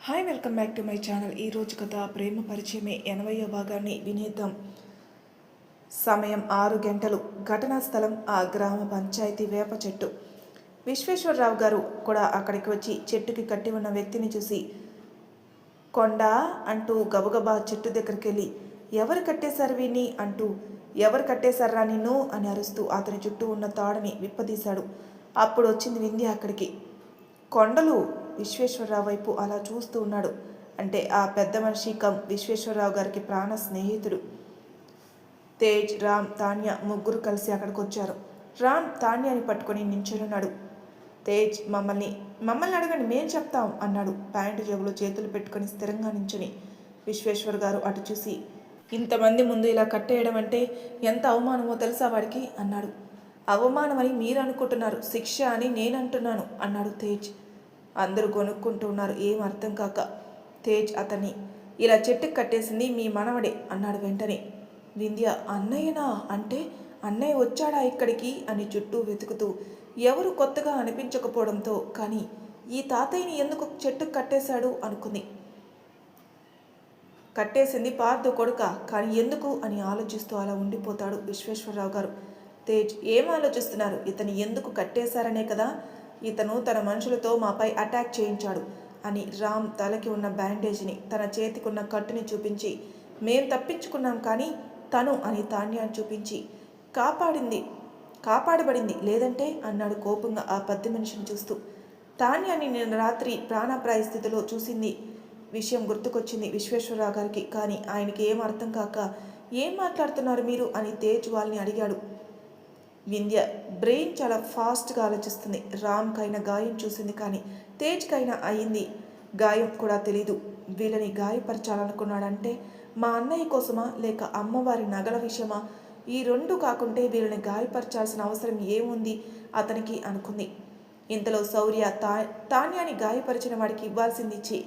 Hi welcome back to my channel. ఈరోజు కథ ప్రేమ పరిచయమే 80వ భాగాన్ని వినేద్దాం. సమయం 6 గంటలు. ఘటనా స్థలం ఆ గ్రామ పంచాయతీ వేప చెట్టు. విశ్వేశ్వరరావు గారు కూడా అక్కడికి వచ్చి చెట్టుకి కట్టి ఉన్న వ్యక్తిని చూసి కొండ అంటూ గబగబా చెట్టు దగ్గరికి వెళ్ళి ఎవరు కట్టేశారు వీణ్ణి అంటూ ఎవరు కట్టేశారా నిన్ను అని అరుస్తూ అతని చుట్టూ ఉన్న తాడుని విప్పదీశాడు. అప్పుడు వచ్చింది వింధ్య అక్కడికి. కొండలు విశ్వేశ్వరరావు వైపు అలా చూస్తూ ఉన్నాడు. అంటే ఆ పెద్ద మనిషి విశ్వేశ్వరరావు గారికి ప్రాణ స్నేహితుడు. తేజ్, రామ్, తాన్య ముగ్గురు కలిసి అక్కడికి వచ్చారు. రామ్ తాన్యాని పట్టుకొని నించున్నాడు. తేజ్ మమ్మల్ని అడగండి, మేం చెప్తాం అన్నాడు ప్యాంటు జేబులో చేతులు పెట్టుకొని స్థిరంగా నించుని. విశ్వేశ్వర్ గారు అటు చూసి ఇంతమంది ముందు ఇలా కట్టేయడం అంటే ఎంత అవమానమో తెలుసా వాడికి అన్నాడు. అవమానమని మీరు అనుకుంటున్నారు, శిక్ష అని నేను అంటున్నాను అన్నాడు తేజ్. అందరూ కొనుక్కుంటూ ఉన్నారు, ఏం అర్థం కాక. తేజ్ అతన్ని ఇలా చెట్టుకు కట్టేసింది మీ మనవడే అన్నాడు వెంటనే. వింధ్య అన్నయ్యనా అంటే అన్నయ్య వచ్చాడా ఇక్కడికి అని చుట్టూ వెతుకుతూ ఎవరు కొత్తగా అనిపించకపోవడంతో కానీ ఈ తాతయ్యని ఎందుకు చెట్టుకు కట్టేశాడు అనుకుంది. కట్టేసింది పార్థు కొడుక, కానీ ఎందుకు అని ఆలోచిస్తూ అలా ఉండిపోతాడు విశ్వేశ్వరరావు గారు. తేజ్ ఏం ఆలోచిస్తున్నారు, ఇతను ఎందుకు కట్టేశారనే కదా, ఇతను తన మనుషులతో మాపై అటాక్ చేయించాడు అని రామ్ తలకి ఉన్న బ్యాండేజ్ని తన చేతికున్న కట్టుని చూపించి మేం తప్పించుకున్నాం కానీ తను అని తాన్యాన్ని చూపించి కాపాడబడింది లేదంటే అన్నాడు కోపంగా ఆ పెద్ద మనిషిని చూస్తూ. తాన్యాన్ని నిన్న రాత్రి ప్రాణాప్రాయ స్థితిలో చూసింది విషయం గుర్తుకొచ్చింది విశ్వేశ్వరరావు గారికి. కానీ ఆయనకి ఏం అర్థం కాక ఏం మాట్లాడుతున్నారు మీరు అని తేజ్ వాళ్ళని అడిగాడు. వింధ్య బ్రెయిన్ చాలా ఫాస్ట్గా ఆలోచిస్తుంది. రామ్కైనా గాయం చూసింది కానీ తేజ్కైనా అయింది గాయం కూడా తెలీదు. వీళ్ళని గాయపరచాలనుకున్నాడంటే మా అన్నయ్య కోసమా లేక అమ్మవారి నగల విషయమా, ఈ రెండు కాకుంటే వీళ్ళని గాయపరచాల్సిన అవసరం ఏముంది అతనికి అనుకుంది. ఇంతలో శౌర్య తాన్యాని గాయపరిచిన వాడికి ఇవ్వాల్సింది ఇచ్చి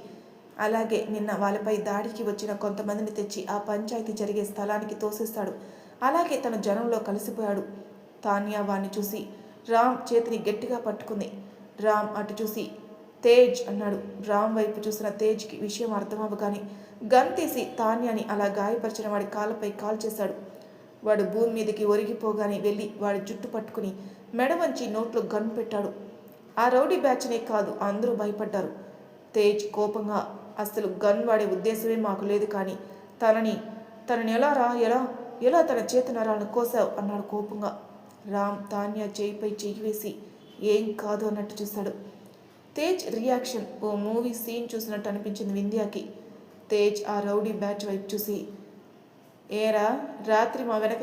అలాగే నిన్న వాళ్ళపై దాడికి వచ్చిన కొంతమందిని తెచ్చి ఆ పంచాయతీ జరిగే స్థలానికి తోసేస్తాడు. అలాగే తన జనంలో కలిసిపోయాడు. తాన్యా వాణ్ణి చూసి రామ్ చేతిని గట్టిగా పట్టుకుంది. రామ్ అటు చూసి తేజ్ అన్నాడు. రామ్ వైపు చూసిన తేజ్కి విషయం అర్థమవ్వగానే గన్ తీసి తాన్యాని అలా గాయపరిచిన వాడి కాళ్ళపై కాల్ చేశాడు. వాడు భూమి మీదకి ఒరిగిపోగానే వెళ్ళి వాడి జుట్టు పట్టుకుని మెడ వంచి నోట్లో గన్ పెట్టాడు. ఆ రౌడీ బ్యాచ్నే కాదు అందరూ భయపడ్డారు. తేజ్ కోపంగా అసలు గన్ వాడే ఉద్దేశమే మాకు లేదు, కానీ తనని ఎలా తన చేతి నరాలను కోసావు అన్నాడు కోపంగా. రామ్ తాన్యా చేయిపై చేయి వేసి ఏం కాదు అన్నట్టు చూశాడు. తేజ్ రియాక్షన్ ఓ మూవీ సీన్ చూసినట్టు అనిపించింది వింధ్యాకి. తేజ్ ఆ రౌడీ బ్యాచ్ వైపు చూసి ఏరా రాత్రి మా వెనక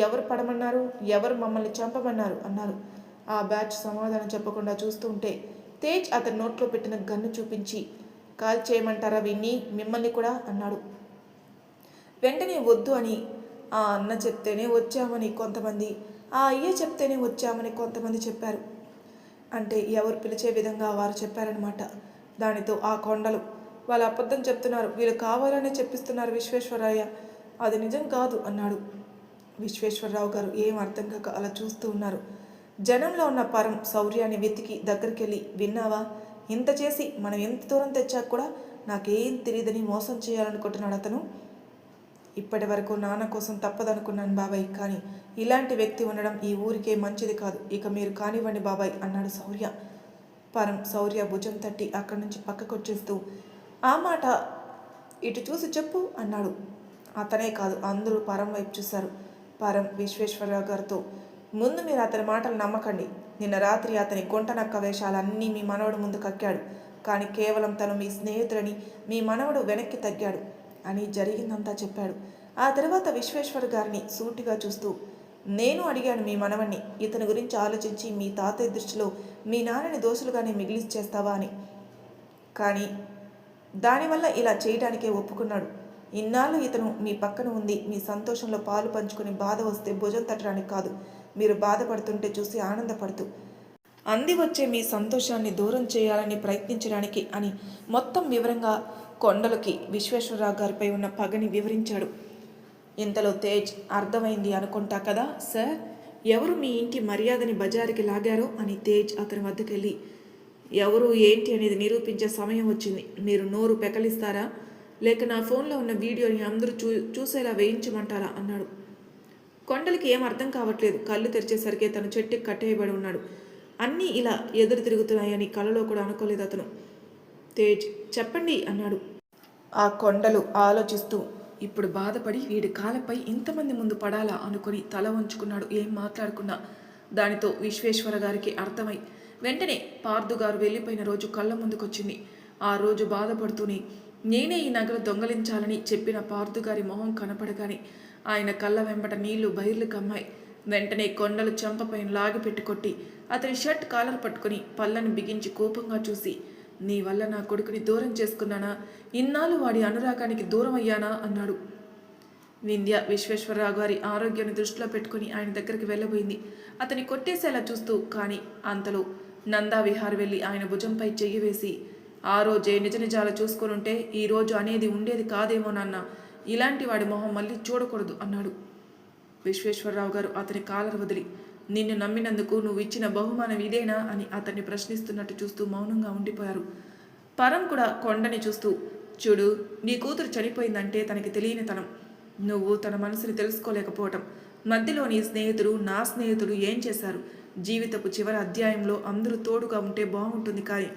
ఎవరు పడమన్నారు, ఎవరు మమ్మల్ని చంపమన్నారు అన్నారు. ఆ బ్యాచ్ సమాధానం చెప్పకుండా చూస్తూ ఉంటే తేజ్ అతని నోట్లో పెట్టిన గన్ను చూపించి కాల్ చేయమంటారా విన్ని మిమ్మల్ని కూడా అన్నాడు. వెంటనే వద్దు అని ఆ అన్న చెప్తేనే వచ్చామని కొంతమంది, ఆ అయ్య చెప్తేనే వచ్చామని కొంతమంది చెప్పారు. అంటే ఎవరు పిలిచే విధంగా వారు చెప్పారనమాట. దానితో ఆ కొండలు వాళ్ళు అబద్ధం చెప్తున్నారు, వీళ్ళు కావాలనే చెప్పిస్తున్నారు విశ్వేశ్వరయ్య, అది నిజం కాదు అన్నాడు. విశ్వేశ్వరరావు గారు ఏం అర్థం కాక అలా చూస్తూ ఉన్నారు. జనంలో ఉన్న పరం శౌర్యాన్ని వెతికి దగ్గరికి వెళ్ళి విన్నావా, ఇంత చేసి మనం ఎంత దూరం తెచ్చాక కూడా నాకేం తెలియదని మోసం చేయాలనుకుంటున్నాడు అతను. ఇప్పటి వరకు నాన్న కోసం తప్పదనుకున్నాను బాబాయ్, కానీ ఇలాంటి వ్యక్తి ఉండడం ఈ ఊరికే మంచిది కాదు, ఇక మీరు కానివ్వండి బాబాయ్ అన్నాడు శౌర్య. పరం శౌర్య భుజం తట్టి అక్కడి నుంచి పక్కకొచ్చేస్తూ ఆ మాట ఇటు చూసి చెప్పు అన్నాడు. అతనే కాదు అందరూ పరం వైపు చూశారు. పరం విశ్వేశ్వరరావు గారితో ముందు మీరు అతని మాటలు నమ్మకండి, నిన్న రాత్రి అతని గుంటనక్క వేషాలన్నీ మీ మనవడు ముందు కక్కాడు, కానీ కేవలం తను మీ స్నేహితుడని మీ మనవడు వెనక్కి తగ్గాడు అని జరిగిందంతా చెప్పాడు. ఆ తర్వాత విశ్వేశ్వర్ గారిని సూటిగా చూస్తూ నేను అడిగాను మీ మనవణ్ణి ఇతని గురించి ఆలోచించి మీ తాతయ్య దృష్టిలో మీ నాన్నని దోషులుగానే చేస్తావా అని, కానీ దానివల్ల ఇలా చేయడానికే ఒప్పుకున్నాడు. ఇన్నాళ్ళు ఇతను మీ పక్కన ఉంది, మీ సంతోషంలో పాలు పంచుకొని బాధ వస్తే భుజం తట్టడానికి కాదు, మీరు బాధపడుతుంటే చూసి ఆనందపడుతూ అంది వచ్చే మీ సంతోషాన్ని దూరం చేయాలని ప్రయత్నించడానికి అని మొత్తం వివరంగా కొండలకి విశ్వేశ్వరరావు గారిపై ఉన్న పగని వివరించాడు. ఇంతలో తేజ్ అర్థమైంది అనుకుంటా కదా సార్, ఎవరు మీ ఇంటి మర్యాదని బజారుకి లాగారో అని తేజ్ అతని వద్దకు వెళ్ళి ఎవరు ఏంటి అనేది నిరూపించే సమయం వచ్చింది. మీరు నోరు పెకలిస్తారా, లేక నా ఫోన్లో ఉన్న వీడియోని అందరూ చూసేలా వేయించమంటారా అన్నాడు. కొండలకి ఏం అర్థం కావట్లేదు. కళ్ళు తెరిచేసరికి తను చెట్టుకి కట్టేయబడి ఉన్నాడు. అన్నీ ఇలా ఎదురు తిరుగుతున్నాయని కలలో కూడా అనుకోలేదు అతను. తేజ్, చెప్పండి అన్నాడు. ఆ కొండలు ఆలోచిస్తూ ఇప్పుడు బాధపడి వీడి కాలపై ఇంతమంది ముందు పడాలా అనుకుని తల వంచుకున్నాడు. ఏం మాట్లాడుకున్నా దానితో విశ్వేశ్వర గారికి అర్థమై వెంటనే పార్థుగారు వెళ్ళిపోయిన రోజు కళ్ళ ముందుకొచ్చింది. ఆ రోజు బాధపడుతూనే నేనే ఈ నగలు దొంగలించాలని చెప్పిన పార్థుగారి మొహం కనపడగానే ఆయన కళ్ళ వెంబట నీళ్లు బైర్లు కమ్మాయి. వెంటనే కొండలు చెంపపైన లాగి పెట్టుకొట్టి అతని షర్ట్ కాలర్ పట్టుకుని పళ్ళని బిగించి కోపంగా చూసి, నీ వల్ల నా కొడుకుని దూరం చేసుకున్నానా, ఇన్నాళ్ళు వాడి అనురాగానికి దూరం అయ్యానా అన్నాడు. వింధ్య విశ్వేశ్వరరావు గారి ఆరోగ్యాన్ని దృష్టిలో పెట్టుకుని ఆయన దగ్గరికి వెళ్ళబోయింది. అతని కొట్టేసేలా చూస్తూ, కానీ అంతలో నందా విహార్ వెళ్ళి ఆయన భుజంపై చెయ్యి వేసి, ఆ రోజే నిజ నిజాలు చూసుకొనుంటే ఈరోజు అనేది ఉండేది కాదేమో నాన్న, ఇలాంటి వాడి మొహం మళ్ళీ చూడకూడదు అన్నాడు. విశ్వేశ్వరరావు గారు అతని కాలర్ వదిలి, నిన్ను నమ్మినందుకు నువ్వు ఇచ్చిన బహుమానం ఇదేనా అని అతన్ని ప్రశ్నిస్తున్నట్టు చూస్తూ మౌనంగా ఉండిపోయారు. పరం కూడా కొండని చూస్తూ, చూడు, నీ కూతురు చనిపోయిందంటే తనకి తెలియనితనం, నువ్వు తన మనసుని తెలుసుకోలేకపోవటం, మధ్యలో నీ స్నేహితుడు నా స్నేహితుడు ఏం చేశారు, జీవితపు చివరి అధ్యాయంలో అందరూ తోడుగా ఉంటే బాగుంటుంది, కానీ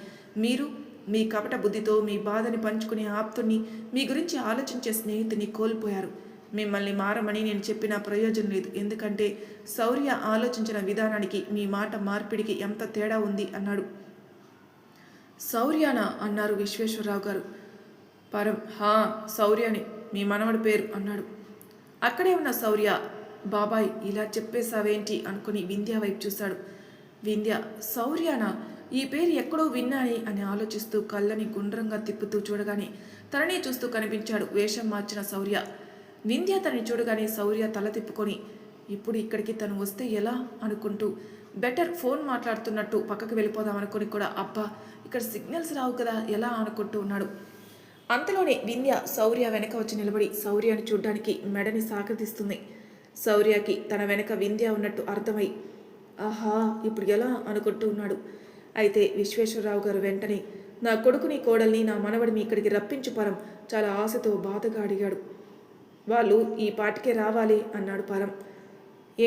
మీరు మీ కపట బుద్ధితో మీ బాధని పంచుకునే ఆప్తుని, మీ గురించి ఆలోచించే స్నేహితుని కోల్పోయారు. మిమ్మల్ని మారమని నేను చెప్పిన ప్రయోజనం లేదు, ఎందుకంటే శౌర్య ఆలోచించిన విధానానికి మీ మాట మార్పిడికి ఎంత తేడా ఉంది అన్నాడు. శౌర్యానా అన్నారు విశ్వేశ్వరరావు గారు. పరం, హా శౌర్యాని, మీ మనవడి పేరు అన్నాడు. అక్కడే ఉన్న శౌర్య, బాబాయ్ ఇలా చెప్పేశావేంటి అనుకుని వింధ్య వైపు చూశాడు. వింధ్య, శౌర్యానా, ఈ పేరు ఎక్కడో విన్నాని అని ఆలోచిస్తూ కళ్ళని గుండ్రంగా తిప్పుతూ చూడగానే తననే చూస్తూ కనిపించాడు వేషం మార్చిన శౌర్య. వింధ్య తనని చూడగానే శౌర్య తల తిప్పుకొని, ఇప్పుడు ఇక్కడికి తను వస్తే ఎలా అనుకుంటూ బెటర్ ఫోన్ మాట్లాడుతున్నట్టు పక్కకు వెళ్ళిపోదాం అనుకుని కూడా, అబ్బా ఇక్కడ సిగ్నల్స్ రావు కదా ఎలా అనుకుంటూ ఉన్నాడు. అంతలోనే వింధ్య శౌర్య వెనక వచ్చి నిలబడి శౌర్యాన్ని చూడ్డానికి మెడని సాగతీస్తుంది. శౌర్యకి తన వెనక వింధ్య ఉన్నట్టు అర్థమై, ఆహా ఇప్పుడు ఎలా అనుకుంటూ ఉన్నాడు. అయితే విశ్వేశ్వరరావు గారు వెంటనే, నా కొడుకుని కోడల్ని నా మనవడిని ఇక్కడికి రప్పించు పరం, చాలా ఆశతో బాధగా అడిగాడు. వాళ్ళు ఈ పాటికే రావాలి అన్నాడు పరం.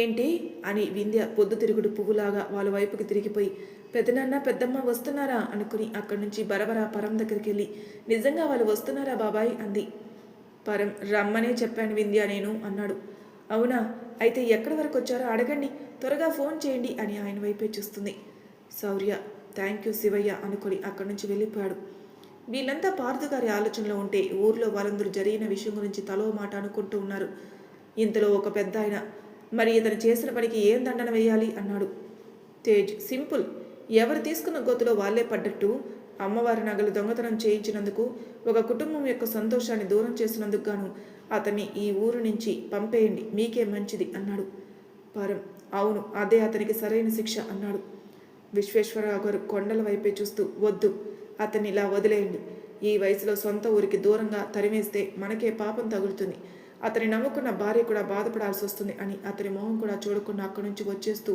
ఏంటి అని వింధ్య పొద్దుతిరుగుడు పువ్వులాగా వాళ్ళ వైపుకి తిరిగిపోయి, పెద్దనాన్న పెద్దమ్మ వస్తున్నారా అనుకుని అక్కడి నుంచి బరబరా పరం దగ్గరికి వెళ్ళి, నిజంగా వాళ్ళు వస్తున్నారా బాబాయ్ అంది. పరం, రమ్మనే చెప్పాను వింధ్య నేను అన్నాడు. అవునా, అయితే ఎక్కడి వరకు వచ్చారో అడగండి, త్వరగా ఫోన్ చేయండి అని ఆయన వైపే చూస్తుంది. శౌర్య, థ్యాంక్ యూ శివయ్య అనుకుని అక్కడి నుంచి వెళ్ళిపోయాడు. వీళ్ళంతా పార్థుగారి ఆలోచనలో ఉంటే ఊర్లో వాళ్ళందరూ జరిగిన విషయం గురించి తలో మాట అనుకుంటూ ఉన్నారు. ఇంతలో ఒక పెద్ద ఆయన, మరి ఇతను చేసిన పనికి ఏం దండన వేయాలి అన్నాడు. తేజ్, సింపుల్, ఎవరు తీసుకున్న గోతులో వాళ్ళే పడ్డట్టు, అమ్మవారి నగలు దొంగతనం చేయించినందుకు, ఒక కుటుంబం యొక్క సంతోషాన్ని దూరం చేసినందుకు గాను అతన్ని ఈ ఊరు నుంచి పంపేయండి, మీకే మంచిది అన్నాడు. పరం, అవును, అదే అతనికి సరైన శిక్ష అన్నాడు. విశ్వేశ్వరరావు గారు కొండల వైపే చూస్తూ, వద్దు, అతన్ని ఇలా వదిలేయండి, ఈ వయసులో సొంత ఊరికి దూరంగా తరిమేస్తే మనకే పాపం తగులుతుంది, అతని నమ్ముకున్న భార్య కూడా బాధపడాల్సి వస్తుంది అని అతని మొహం కూడా చూడకుండా అక్కడి నుంచి వచ్చేస్తూ,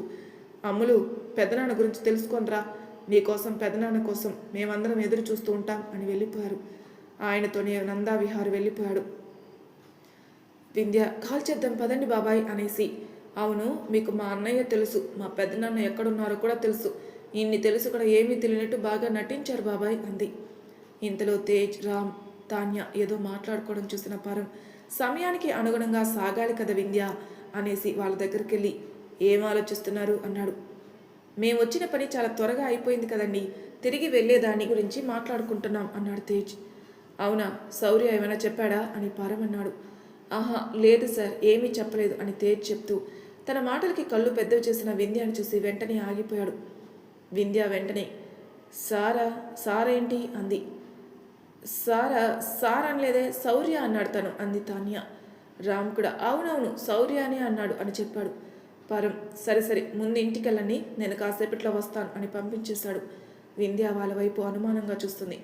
అమ్ములు, పెదనాన్న గురించి తెలుసుకోనరా, నీకోసం పెదనాన్న కోసం మేమందరం ఎదురు చూస్తూ ఉంటాం అని వెళ్ళిపోయారు. ఆయనతోనే నందా విహార్ వెళ్ళిపోయాడు. వింధ్య, కాల్ చేద్దాం పదండి బాబాయ్ అనేసి, అవును, మీకు మా అన్నయ్య తెలుసు, మా పెద్దనాన్న ఎక్కడున్నారో కూడా తెలుసు, ఇన్ని తెలుసు కూడా ఏమీ తెలియనట్టు బాగా నటించారు బాబాయ్ అంది. ఇంతలో తేజ్, రామ్, తాన్య ఏదో మాట్లాడుకోవడం చూసిన పరం, సమయానికి అనుగుణంగా సాగాలి కదా వింధ్య అనేసి వాళ్ళ దగ్గరికి వెళ్ళి, ఏం ఆలోచిస్తున్నారు అన్నాడు. మేము వచ్చిన పని చాలా త్వరగా అయిపోయింది కదండి, తిరిగి వెళ్ళేదాని గురించి మాట్లాడుకుంటున్నాం అన్నాడు తేజ్. అవునా, శౌర్య ఏమైనా చెప్పాడా అని పరం అన్నాడు. ఆహా లేదు సార్, ఏమీ చెప్పలేదు అని తేజ్ చెప్తూ తన మాటలకి కళ్ళు పెద్దవి చేసిన వింధ్యాని చూసి వెంటనే ఆగిపోయాడు. వింధ్య వెంటనే, సారేంటి అంది. సార్ అనలేదే, శౌర్య అన్నాడు తను అంది తాన్య. రామ్ కూడా అవునవును శౌర్య అనే అన్నాడు అని చెప్పాడు. పరం, సరే ముందు ఇంటికెళ్ళండి, నేను కాసేపట్లో వస్తాను అని పంపించేశాడు. వింధ్య వాళ్ళ వైపు అనుమానంగా చూస్తుంది.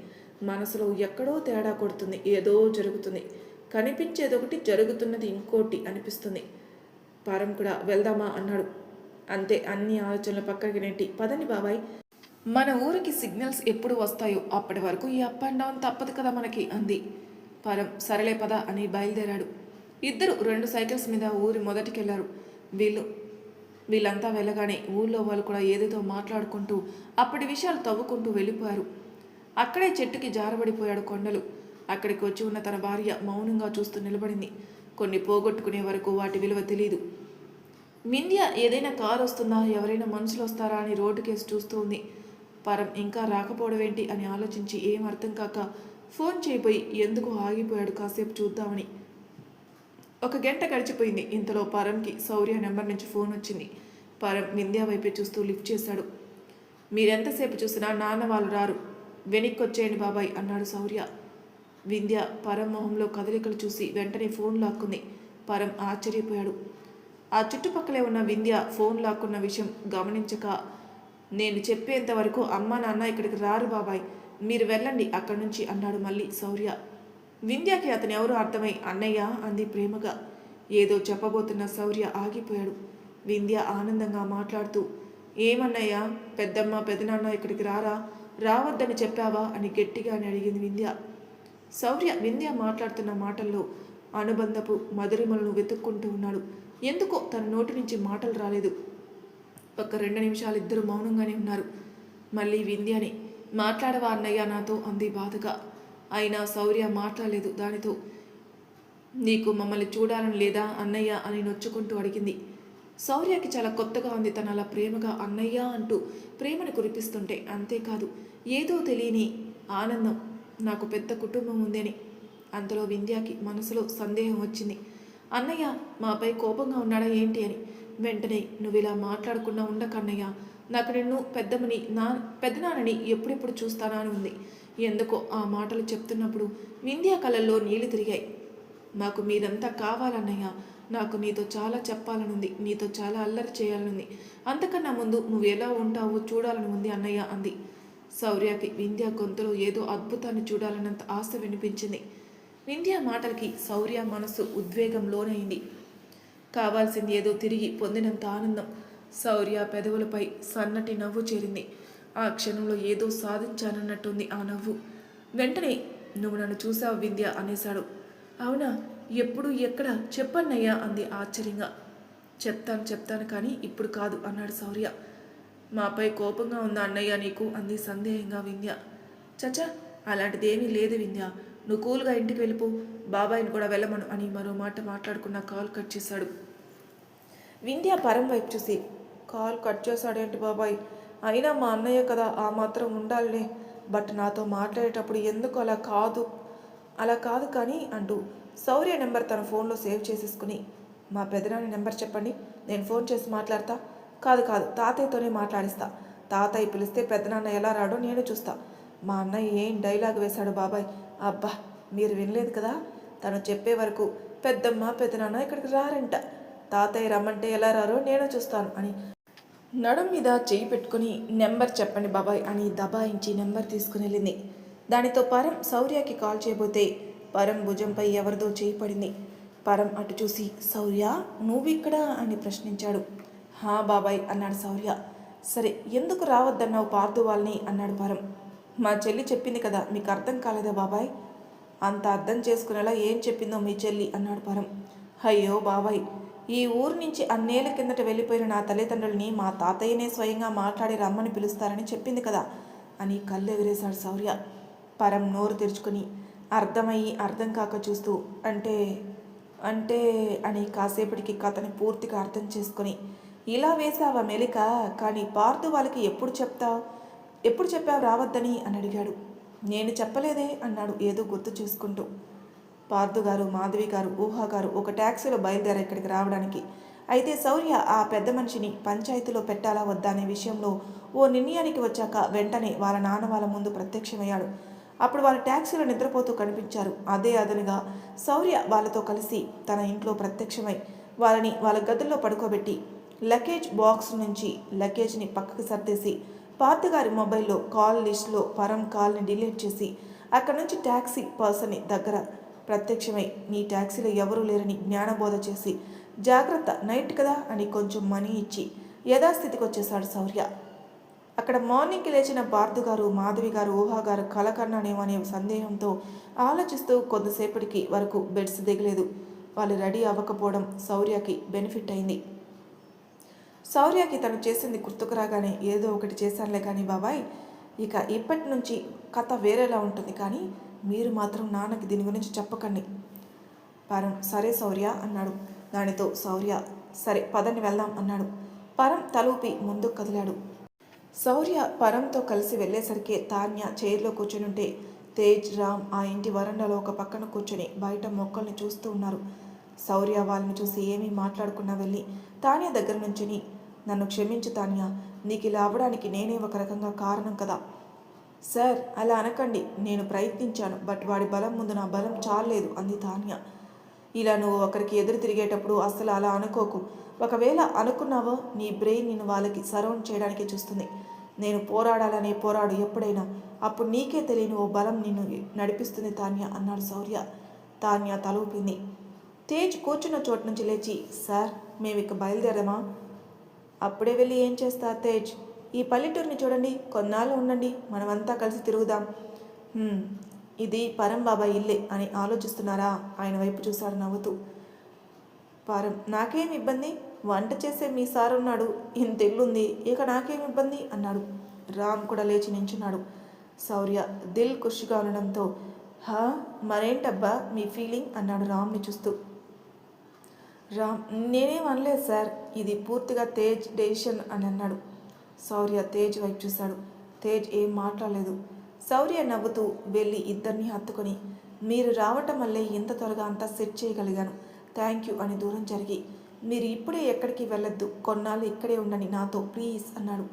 మనసులో ఎక్కడో తేడా కొడుతుంది, ఏదో జరుగుతుంది, కనిపించేదొకటి జరుగుతున్నది ఇంకోటి అనిపిస్తుంది. పరం కూడా వెళ్దామా అన్నాడు. అంతే, అన్ని ఆలోచనలు పక్కకి నెట్టి, పదండి బాబాయ్ మన ఊరికి సిగ్నల్స్ ఎప్పుడు వస్తాయో అప్పటి వరకు ఈ అప్ అండ్ డౌన్ తప్పదు కదా మనకి అంది. పరం సరళే పద అని బయలుదేరాడు. ఇద్దరు 2 సైకిల్స్ మీద ఊరి మొదటికెళ్లారు. వీళ్ళంతా వెళ్ళగానే ఊళ్ళో వాళ్ళు కూడా ఏదేదో మాట్లాడుకుంటూ అప్పటి విషయాలు తవ్వుకుంటూ వెళ్ళిపోయారు. అక్కడే చెట్టుకి జారబడిపోయాడు కొండలు. అక్కడికి వచ్చి ఉన్న తన భార్య మౌనంగా చూస్తూ నిలబడింది. కొన్ని పోగొట్టుకునే వరకు వాటి విలువ తెలియదు. వింధ్య ఏదైనా కారు వస్తుందా, ఎవరైనా మనుషులు వస్తారా అని రోడ్డుకేసి చూస్తూ ఉంది. పరం ఇంకా రాకపోవడం ఏంటి అని ఆలోచించి ఏం అర్థం కాక ఫోన్ చేయబోయి ఎందుకు ఆగిపోయాడు కాసేపు చూద్దామని. 1 గంట గడిచిపోయింది. ఇంతలో పరంకి శౌర్య నెంబర్ నుంచి ఫోన్ వచ్చింది. పరం వింధ్య వైపే చూస్తూ లిఫ్ట్ చేశాడు. మీరెంతసేపు చూసినా నాన్న వాళ్ళు రారు, వెనక్కొచ్చేయండి బాబాయ్ అన్నాడు శౌర్య. వింధ్య పరం మొహంలో కదలికలు చూసి వెంటనే ఫోన్ లాక్కుంది. పరం ఆశ్చర్యపోయాడు. ఆ చుట్టుపక్కలే ఉన్న వింధ్య ఫోన్ లాక్కున్న విషయం గమనించక, నేను చెప్పేంత వరకు అమ్మా నాన్న ఇక్కడికి రారు బాబాయ్, మీరు వెళ్ళండి అక్కడి నుంచి అన్నాడు మళ్ళీ శౌర్య. వింధ్యకి అతను ఎవరో అర్థమై అన్నయ్య అంది ప్రేమగా. ఏదో చెప్పబోతున్న శౌర్య ఆగిపోయాడు. వింధ్య ఆనందంగా మాట్లాడుతూ, ఏమన్నయ్యా, పెద్దమ్మ పెదనాన్న ఇక్కడికి రారా, రావద్దని చెప్పావా అని గట్టిగానే అడిగింది వింధ్య. శౌర్య వింధ్య మాట్లాడుతున్న మాటల్లో అనుబంధపు మధురిమలను వెతుక్కుంటూ ఉన్నాడు. ఎందుకో తన నోటి నుంచి మాటలు రాలేదు. 2 నిమిషాలు ఇద్దరు మౌనంగానే ఉన్నారు. మళ్ళీ వింధ్యని, మాట్లాడవా అన్నయ్య నాతో అంది బాధగా. అయినా శౌర్య మాట్లాడలేదు. దానితో, నీకు మమ్మల్ని చూడాలని లేదా అన్నయ్య అని నొచ్చుకుంటూ అడిగింది. శౌర్యకి చాలా కొత్తగా ఉంది తను అలా ప్రేమగా అన్నయ్య అంటూ ప్రేమను కురిపిస్తుంటే. అంతేకాదు ఏదో తెలియని ఆనందం, నాకు పెద్ద కుటుంబం ఉందని. అంతలో వింధ్యకి మనసులో సందేహం వచ్చింది. అన్నయ్య మాపై కోపంగా ఉన్నాడా ఏంటి అని. వెంటనే, నువ్వు ఇలా మాట్లాడకుండా ఉండకన్నయ్య, నాకు నిన్ను పెద్దనాన్నని ఎప్పుడెప్పుడు చూస్తానా అని ఉంది. ఎందుకో ఆ మాటలు చెప్తున్నప్పుడు వింధ్య కళ్ళల్లో నీళ్లు తిరిగాయి. మాకు మీరంతా కావాలన్నయ్య, నాకు నీతో చాలా చెప్పాలనుంది, నీతో చాలా అల్లరి చేయాలనుంది, అంతకన్నా ముందు నువ్వు ఎలా ఉంటావో చూడాలని ఉంది అన్నయ్య అంది. శౌర్యకి వింధ్య గొంతులో ఏదో అద్భుతాన్ని చూడాలన్నంత ఆశ వినిపించింది. వింధ్య మాటలకి శౌర్య మనసు ఉద్వేగం లోనైంది. కావాల్సింది ఏదో తిరిగి పొందినంత ఆనందం. శౌర్య పెదవులపై సన్నటి నవ్వు చేరింది. ఆ క్షణంలో ఏదో సాధించానన్నట్టుంది ఆ నవ్వు. వెంటనే, నువ్వు నన్ను చూసావు వింధ్య అనేశాడు. అవునా, ఎప్పుడు ఎక్కడ చెప్పన్నయ్యా అంది ఆశ్చర్యంగా. చెప్తాను కానీ ఇప్పుడు కాదు అన్నాడు శౌర్య. మాపై కోపంగా ఉందా అన్నయ్య నీకు అంది సందేహంగా వింధ్య. చచా, అలాంటిదేమీ లేదు వింధ్య, నువ్వు కూల్గా ఇంటికి వెళ్ళిపో, బాబాయిని కూడా వెళ్ళమను అని మరో మాట మాట్లాడుకున్న కాల్ కట్ చేశాడు. వింధ్య పరం వైపు చూసి, కాల్ కట్ చేశాడేంటి బాబాయ్, అయినా మా అన్నయ్య కదా, ఆ మాత్రం ఉండాలిలే, బట్ నాతో మాట్లాడేటప్పుడు ఎందుకు అలా కాదు కానీ అంటూ శౌర్య నెంబర్ తన ఫోన్లో సేవ్ చేసేసుకుని, మా పెదనాన్ని నెంబర్ చెప్పండి, నేను ఫోన్ చేసి మాట్లాడతా. కాదు తాతయ్యతోనే మాట్లాడిస్తా, తాతయ్య పిలిస్తే పెద్దనాన్న ఎలా రాడో నేను చూస్తా. మా అన్నయ్య ఏం డైలాగ్ వేశాడు బాబాయ్, అబ్బా మీరు వినలేదు కదా, తను చెప్పే వరకు పెద్దమ్మ పెద్దనాన్న ఇక్కడికి రారంట, తాతయ్య రమ్మంటే ఎలా రారో నేను చూస్తాను అని నడుం మీద చేయి పెట్టుకుని, నెంబర్ చెప్పండి బాబాయ్ అని దబాయించి నెంబర్ తీసుకుని వెళ్ళింది. దానితో పరం శౌర్యకి కాల్ చేయబోతే పరం భుజంపై ఎవరిదో చేయి పడింది. పరం అటు చూసి, శౌర్య నువ్విక్కడా అని ప్రశ్నించాడు. హా బాబాయ్ అన్నాడు శౌర్య. సరే, ఎందుకు రావద్దన్నావు పార్దు వాళ్ళని అన్నాడు పరం. మా చెల్లి చెప్పింది కదా, మీకు అర్థం కాలేదా బాబాయ్, అంత అర్థం చేసుకునేలా ఏం చెప్పిందో మీ చెల్లి అన్నాడు పరం. అయ్యో బాబాయ్, ఈ ఊరు నుంచి అన్నేళ్ల కిందట వెళ్ళిపోయిన నా తల్లిదండ్రుల్ని మా తాతయ్యనే స్వయంగా మాట్లాడి రమ్మని పిలుస్తారని చెప్పింది కదా అని కళ్ళెగిరేశాడు శౌర్య. పరం నోరు తెరుచుకుని అర్థమయ్యి అర్థం కాక చూస్తూ అంటే అని కాసేపటికి కథని పూర్తిగా అర్థం చేసుకుని, ఇలా వేసావా మెలిక, కానీ పార్దు వాళ్ళకి ఎప్పుడు చెప్పావు రావద్దని అని అడిగాడు. నేను చెప్పలేదే అన్నాడు ఏదో గుర్తు చేసుకుంటూ. పార్దు గారు, మాధవి గారు, ఊహా గారు ఒక ట్యాక్సీలో బయలుదేరా ఇక్కడికి రావడానికి. అయితే శౌర్య ఆ పెద్ద మనిషిని పంచాయతీలో పెట్టాలా వద్దా అనే విషయంలో ఓ నిర్ణయానికి వచ్చాక వెంటనే వాళ్ళ నాన్న వాళ్ళ ముందు ప్రత్యక్షమయ్యాడు. అప్పుడు వాళ్ళ ట్యాక్సీలో నిద్రపోతూ కనిపించారు. అదే అదనుగా శౌర్య వాళ్ళతో కలిసి తన ఇంట్లో ప్రత్యక్షమై వాళ్ళని వాళ్ళ గదుల్లో పడుకోబెట్టి లగేజ్ బాక్స్ నుంచి లగేజ్ని పక్కకు సర్దేసి పార్దు గారి మొబైల్లో కాల్ లిస్ట్లో పరం కాల్ని డిలీట్ చేసి అక్కడి నుంచి ట్యాక్సీ పర్సన్ని దగ్గర ప్రత్యక్షమై నీ ట్యాక్సీలో ఎవరూ లేరని జ్ఞానబోధ చేసి జాగ్రత్త నైట్ కదా అని కొంచెం మనీ ఇచ్చి యథాస్థితికి వచ్చేశాడు శౌర్య. అక్కడ మార్నింగ్కి లేచిన పార్థు గారు, మాధవి గారు, ఊహా గారు కలకన్నానేమో అనే సందేహంతో ఆలోచిస్తూ కొద్దిసేపటికి వరకు బెడ్స్ దిగలేదు. వాళ్ళు రెడీ అవ్వకపోవడం శౌర్యకి బెనిఫిట్ అయింది. శౌర్యకి తను చేసింది గుర్తుకు రాగానే ఏదో ఒకటి చేశానులే కానీ బాబాయ్, ఇక ఇప్పటి నుంచి కథ వేరేలా ఉంటుంది, కానీ మీరు మాత్రం నాన్నకి దీని గురించి చెప్పకండి. పరం సరే శౌర్య అన్నాడు. దానితో శౌర్య సరే పదని వెళ్దాం అన్నాడు. పరం తలూపి ముందుకు కదిలాడు. శౌర్య పరంతో కలిసి వెళ్ళేసరికి తాన్య చైర్లో కూర్చునుంటే తేజ్, రామ్ ఆ ఇంటి వరండాలో ఒక పక్కన కూర్చొని బయట మొక్కల్ని చూస్తూ ఉన్నారు. శౌర్య వాళ్ళని చూసి ఏమీ మాట్లాడకుండా వెళ్ళి తాన్య దగ్గర నుంచుని, నన్ను క్షమించు తాన్య, నీకు ఇలా అవ్వడానికి నేనే ఒక రకంగా కారణం కదా. సార్ అలా అనకండి, నేను ప్రయత్నించాను, బట్ వాడి బలం ముందు నా బలం చాలేదు అంది తాన్య. ఇలా నువ్వు ఒకరికి ఎదురు తిరిగేటప్పుడు అస్సలు అలా అనుకోకు. ఒకవేళ అనుకున్నావో నీ బ్రెయిన్ నిన్ను వాళ్ళకి సరౌండ్ చేయడానికి చూస్తుంది. నేను పోరాడాలనే పోరాడు ఎప్పుడైనా, అప్పుడు నీకే తెలియని ఓ బలం నిన్ను నడిపిస్తుంది తాన్య అన్నాడు శౌర్య. తాన్య తలూపింది. తేజ్ కూర్చున్న చోటు నుంచి లేచి, సార్ మేమిక బయలుదేరమా? అప్పుడే వెళ్ళి ఏం చేస్తా తేజ్, ఈ పల్లెటూరిని చూడండి, కొన్నాళ్ళు ఉండండి, మనమంతా కలిసి తిరుగుదాం. ఇది పరం బాబాయ్ ఇల్లే అని ఆలోచిస్తున్నారా? ఆయన వైపు చూశాడు నవ్వుతూ. పరం నాకేం ఇబ్బంది, వంట చేసే మీ సార్ ఉన్నాడు, ఇంత ఇల్లుంది, ఇక నాకేం ఇబ్బంది అన్నాడు. రామ్ కూడా లేచి నించున్నాడు. శౌర్య దిల్ ఖుషిగా ఉండడంతో మరేంటబ్బా మీ ఫీలింగ్ అన్నాడు రామ్ని చూస్తూ. రామ్ నేనేం అనలేదు సార్, ఇది పూర్తిగా తేజ్ డెసిషన్ అని అన్నాడు. శౌర్య తేజ్ వైపు చూశాడు. తేజ్ ఏం మాట్లాడలేదు. శౌర్య నవ్వుతూ వెళ్ళి ఇద్దరిని హత్తుకొని, మీరు రావటం వల్లే ఇంత త్వరగా అంతా సెట్ చేయగలిగాను, థ్యాంక్ యూ అని దూరం జరిగి, మీరు ఇప్పుడే ఎక్కడికి వెళ్ళొద్దు, కొన్నాళ్ళు ఇక్కడే ఉండని నాతో ప్లీజ్ అన్నాడు.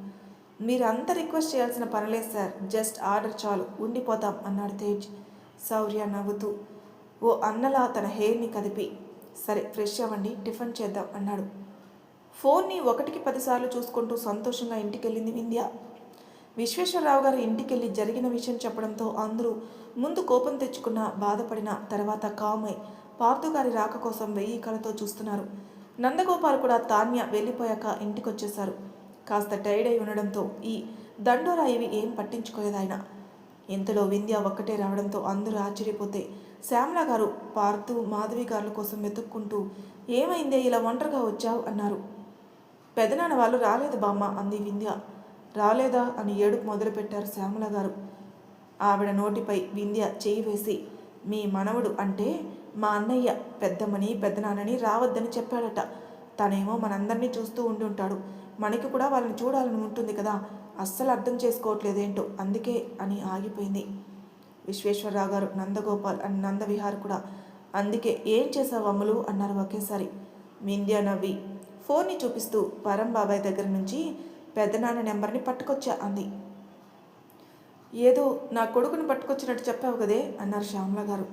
మీరు అంత రిక్వెస్ట్ చేయాల్సిన పనిలేదు సార్, జస్ట్ ఆర్డర్ చాలు, ఉండిపోతాం అన్నాడు తేజ్. శౌర్య నవ్వుతూ ఓ అన్నలా తన హెయిర్ని కదిపి, సరే ఫ్రెష్ అవ్వండి, టిఫిన్ చేద్దాం అన్నాడు. ఫోన్ని 1కి 10 సార్లు చూసుకుంటూ సంతోషంగా ఇంటికెళ్ళింది వింధ్య. విశ్వేశ్వరరావు గారు ఇంటికెళ్ళి జరిగిన విషయం చెప్పడంతో అందరూ ముందు కోపం తెచ్చుకున్న, బాధపడిన, తర్వాత కామై పార్థు గారి రాక కోసం 1000 కళ్ళతో చూస్తున్నారు. నందగోపాల్ కూడా తాన్య వెళ్ళిపోయాక ఇంటికొచ్చేశారు. కాస్త టైర్డ్ అయి ఉండడంతో ఈ దండోరా ఇవి ఏం పట్టించుకోలేదు ఆయన. ఇంతలో వింధ్య ఒక్కటే రావడంతో అందరూ ఆశ్చర్యపోతే శ్యామల గారు పార్థు, మాధవి గారుల కోసం వెతుక్కుంటూ, ఏమైందే ఇలా ఒంటరిగా వచ్చావు అన్నారు. పెదనాన్న వాళ్ళు రాలేదు బామ్మ అంది వింధ్య. రాలేదా అని ఏడుపు మొదలుపెట్టారు శ్యామల గారు. ఆవిడ నోటిపై వింధ్య చేయి వేసి, మీ మనవడు అంటే మా అన్నయ్య పెద్దమ్మని పెద్దనాన్నని రావద్దని చెప్పాడట. తనేమో మనందరినీ చూస్తూ ఉండి ఉంటాడు, మనకి కూడా వాళ్ళని చూడాలని ఉంటుంది కదా, అస్సలు అర్థం చేసుకోవట్లేదేంటో అందుకే అని ఆగిపోయింది. విశ్వేశ్వరరావు గారు, నందగోపాల్ అండ్ నందవిహార్ కూడా అందుకే ఏం చేసావు అమ్ములు అన్నారు ఒకేసారి. వింధ్య నవ్వి ఫోన్ని చూపిస్తూ పరం బాబాయ్ దగ్గర నుంచి పెద్దనాన్న నెంబర్ని పట్టుకొచ్చా అంది. ఏదో నా కొడుకుని పట్టుకొచ్చినట్టు చెప్పావు కదే అన్నారు శ్యామల గారు.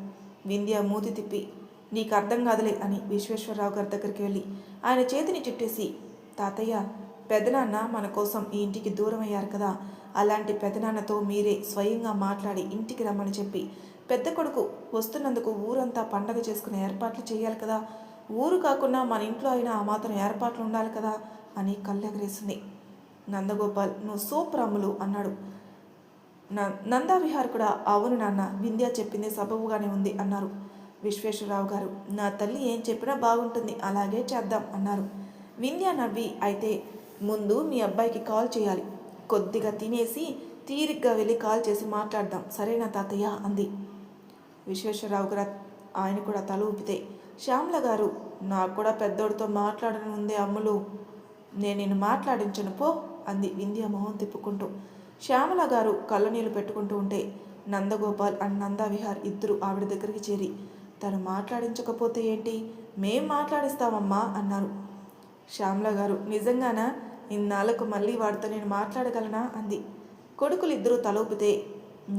వింధ్య మూతి తిప్పి, నీకు అర్థం కాదులే అని విశ్వేశ్వరరావు గారి దగ్గరికి వెళ్ళి ఆయన చేతిని చుట్టేసి, తాతయ్య పెదనాన్న మన కోసం ఈ ఇంటికి దూరం అయ్యారు కదా, అలాంటి పెదనాన్నతో మీరే స్వయంగా మాట్లాడి ఇంటికి రమ్మని చెప్పి, పెద్ద కొడుకు వస్తున్నందుకు ఊరంతా పండగ చేసుకునే ఏర్పాట్లు చేయాలి కదా, ఊరు కాకుండా మన ఇంట్లో అయినా ఆ మాత్రం ఏర్పాట్లు ఉండాలి కదా అని కళ్ళెగరేసింది. నందగోపాల్ నువ్వు సూపర్ అమ్ములు అన్నాడు. నందావిహార్ కూడా అవును నాన్న, వింధ్య చెప్పింది సబబుగానే ఉంది అన్నారు. విశ్వేశ్వరరావు గారు, నా తల్లి ఏం చెప్పినా బాగుంటుంది, అలాగే చేద్దాం అన్నారు. వింధ్య నవ్వి, అయితే ముందు మీ అబ్బాయికి కాల్ చేయాలి, కొద్దిగా తినేసి తీరిగ్గా వెళ్ళి కాల్ చేసి మాట్లాడదాం, సరేనా తాతయ్య అంది. విశ్వేశ్వరరావు గారు ఆయన కూడా తల ఊపితే, శ్యామల గారు నాకు కూడా పెద్దోడితో మాట్లాడని ఉందే అమ్ములు, నేను నిన్ను మాట్లాడించను పో అంది వింధ్య మొహం తిప్పుకుంటూ. శ్యామల గారు కళ్ళనీళ్ళు పెట్టుకుంటూ ఉంటే నందగోపాల్ అండ్ నందావిహార్ ఇద్దరు ఆవిడ దగ్గరికి చేరి, తను మాట్లాడించకపోతే ఏంటి, మేం మాట్లాడిస్తామమ్మా అన్నారు. శ్యామల గారు, నిజంగానా, ఇన్నాళ్ళకు మళ్ళీ వాడితో నేను మాట్లాడగలనా అంది. కొడుకులిద్దరూ తలూపితే,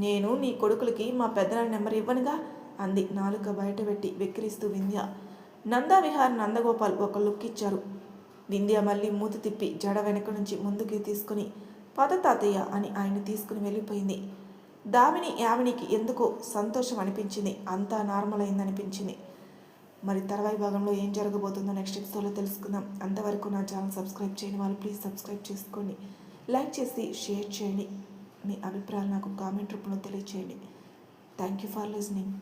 నేను నీ కొడుకులకి మా పెద్దనాన్న నెంబర్ ఇవ్వనుగా అంది నాలుక బయటపెట్టి వెక్కిరిస్తూ వింధ్య. నందావిహార్, నందగోపాల్ ఒక లుక్ ఇచ్చారు. వింధ్య మళ్ళీ మూతి తిప్పి జడ వెనక నుంచి ముందుకి తీసుకుని, పద తాతయ్య అని ఆయన తీసుకుని వెళ్ళిపోయింది. దామిని యామినికి ఎందుకో సంతోషం అనిపించింది, అంతా నార్మల్ అయిందనిపించింది. మరి తర్వాయి భాగంలో ఏం జరగబోతుందో నెక్స్ట్ ఎపిసోడ్లో తెలుసుకుందాం. అంతవరకు నా ఛానల్ సబ్స్క్రైబ్ చేయని వాళ్ళు ప్లీజ్ సబ్స్క్రైబ్ చేసుకోండి. లైక్ చేసి షేర్ చేయండి. మీ అభిప్రాయాలు నాకు కామెంట్ రూపంలో తెలియచేయండి. Thank you for listening.